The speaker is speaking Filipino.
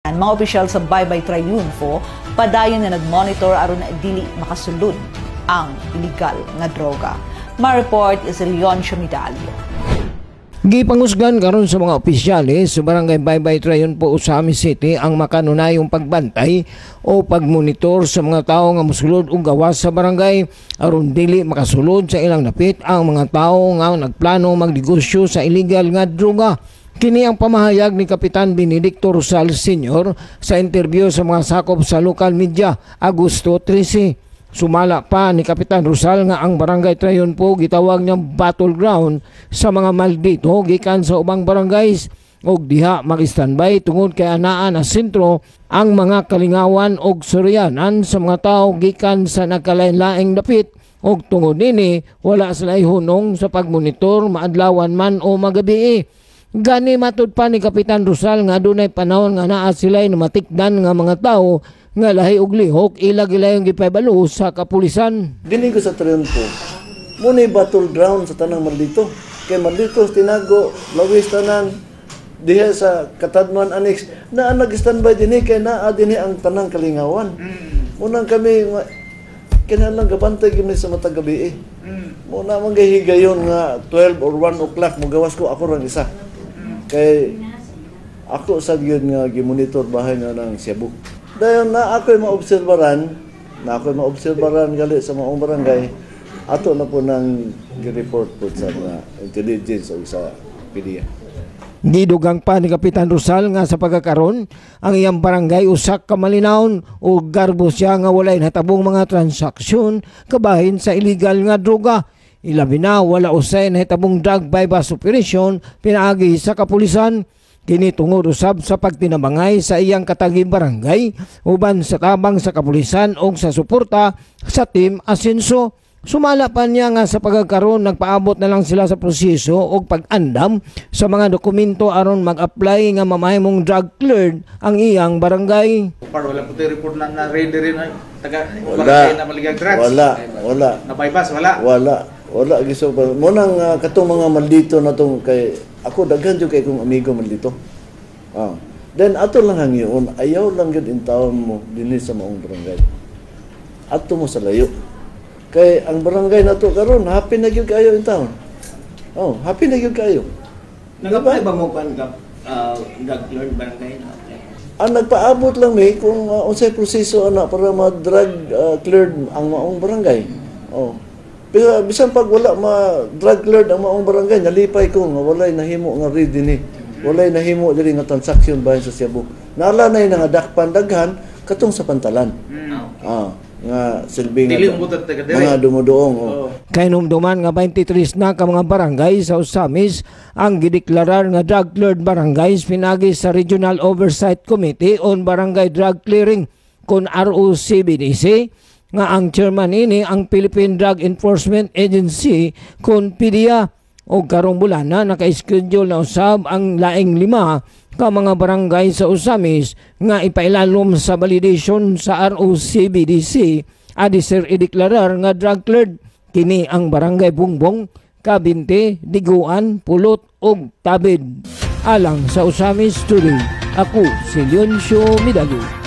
Mga opisyal sa Baybay Triunfo padayon na nagmonitor aron dili makasulod ang illegal nga droga. Ma-report is Leoncio Medalio. Gipangusgan karon sa mga opisyalis sa Barangay Baybay Triunfo, Osamis City ang makanunayong pagbantay o pagmonitor sa mga tawo nga mosulod og gawas sa barangay aron dili makasulod sa ilang napit ang mga tawo nga nagplano magnegosyo sa illegal nga droga. Kini ang pamahayag ni Kapitan Benedicto Rosal Sr. sa interview sa mga sakop sa local media Agosto 13. Sumala pa ni Kapitan Rosal nga ang Barangay Triunfo gitawag niyang battleground sa mga maldito gikan sa ubang barangays og diha mag-standby tungod kay anaa na sentro ang mga kalingawan og suryanan sa mga tawo gikan sa nagkalain-laing dapit og tungod nini wala sila hunong sa pagmonitor maadlawan man o magabi. Gani matud pa ni Kapitan Rosal nga dunay panahon nga naa sila'y matikdan nga mga tao nga lahi og lihok ilag-ilayong gipahibalo sa kapulisan. Dili ko sa Triunfo, muna'y battleground sa tanang maldito. Kay maldito tinago, lawis tanan, diha sa Katadman Annex, na nag-standby din kay naa din ang tanang kalingawan. Munang kami, kinalang gabantay kami sa matag gabi Muna man gahigayon nga 12 or 1 o'clock, magawas ko ako rang isa. Kay ako sa yun nga gimonitor bahay nga ng Cebu. Dahil na ako'y maobserbaran gali sa maong barangay, ato na po nang gi-report po sa mga intelligence o sa PDEA. Gidugang pa ni Kapitan Rosal nga sa pagkakaron ang iyang barangay usak ka malinawon o garbo siya nga walay natabong mga transaksyon kabahin sa illegal nga droga. Ilabi na wala usay na hitabong drug bypass operation pinaagi sa kapulisan. Kini tungod usab sa pagtinabangay sa iyang kataging barangay uban sa tabang sa kapulisan o sa suporta sa Team Asenso. Sumala pa niya nga sa pagkakaroon nagpaabot na lang sila sa proseso o pag-andam sa mga dokumento aron mag-apply nga mamahimong drug cleared ang iyang barangay. Wala po tayo report na ready rin taga barangay na maligag drugs? Wala. Na bypass? Wala giso pa. Munang katong mga maldito na tong kay ako daghan jud kay kong amigo maldito. Then ato lang hangyon, ayaw lang gid in taon mo dinhi sa maong barangay. Ato mo sa layo. Kay ang barangay nato karon happy na gyud kayo in taon. Happy na gyud kayo. Nagapay ba mo pan drug lord barangay na? Ang nagpaabot lang may kung unsay proseso ana para ma-drug cleared ang maong barangay. Pero bisan pag wala ma-drug cleared ang maong barangay, nalipay ko nga walay nahimo nga read dinhi. Walay nahimo diri nga transaction bahin sa Cebu. Nala na nga dakpan daghan katong sa pantalan. Nga silbing mga dumudoong. Kay numduman nga 23 na ka mga barangay sa Osamis ang gideklarar nga drug cleared barangays pinagi sa Regional Oversight Committee on Barangay Drug Clearing kon ROCBDC nga ang chairman ini ang Philippine Drug Enforcement Agency kon PDEA o karong bulan na naka-schedule na usab ang laing 5 ka mga barangay sa Osamis nga ipailalom sa validation sa ROCBDC adisir ideklarar nga drug cleared. Kini ang Barangay Bungbong, Kabinte, Diguan, Pulot ug Tabid. Alang sa Osamis Today, ako si Leoncio Medalio.